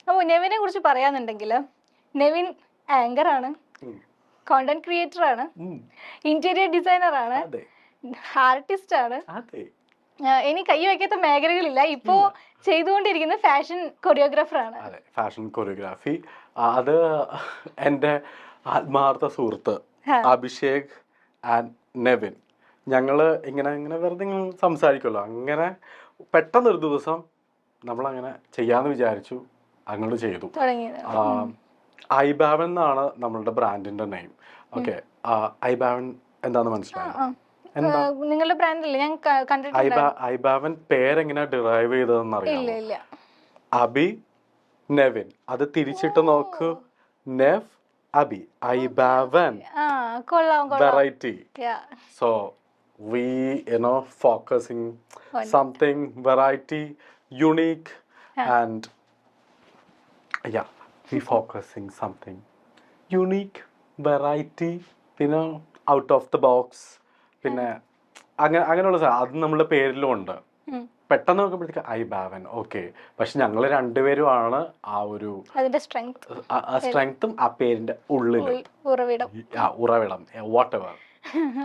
അപ്പോൾ നെവിനെ കുറിച്ച് പറയാന്നുണ്ടെങ്കിൽ നെവിൻ ആങ്കർ ആണ്, കോണ്ടന്റ് ക്രിയേറ്റർ ആണ്, ഇന്റീരിയർ ഡിസൈനർ ആണ്, ആർട്ടിസ്റ്റ് ആണ്. ഇനി കൈ വയ്ക്കാത്ത മേഖലകളില്ല. ഇപ്പോ ചെയ്തുകൊണ്ടിരിക്കുന്ന ഫാഷൻ കൊറിയോഗ്രാഫർ ആണ്. അതെ, ഫാഷൻ കൊറിയോഗ്രാഫി. അത് എൻ്റെ ആത്മാർത്ഥ സുഹൃത്ത് അഭിഷേക് ആൻഡ് നെവിൻ, ഞങ്ങള് ഇങ്ങനെ വെറുതെ സംസാരിക്കുമല്ലോ, അങ്ങനെ പെട്ടെന്നൊരു ദിവസം നമ്മളങ്ങനെ ചെയ്യാന്ന് വിചാരിച്ചു, അങ്ങോട്ട് ചെയ്തു. ഐബാവൻ എന്നാണ് നമ്മളുടെ ബ്രാൻഡിന്റെ നെയിം. ഓക്കെ, ഐബാവൻ എന്താന്ന് മനസ്സിലായോ? നിങ്ങളുടെ ബ്രാൻഡല്ലേ? ഞാൻ കണ്ടിട്ടുണ്ട്. ഐബാവൻ പേരെങ്ങനെ ഡിറൈവ് ചെയ്തതെന്ന് അറിയാമോ? അബി നെവിൻ, അത് തിരിച്ചിട്ട് നോക്കൂ, നെവ് അബി, ഐബാവൻ variety. So we focusing something variety, unique, and yeah, we focusing something unique, variety, out of the box. പിന്നെ അങ്ങനെയുള്ള അത് നമ്മുടെ പേരിലും ഉണ്ട്. പെട്ടെന്ന് നോക്കുമ്പോഴത്തേക്ക് ഐബാവൻ, ഓക്കെ. പക്ഷെ ഞങ്ങൾ രണ്ടുപേരുമാണ് ആ ഒരു സ്ട്രെങ്ത്തും ആ പേരിന്റെ ഉള്ളിൽ ഉറവിടം, വാട്ട് എവർ.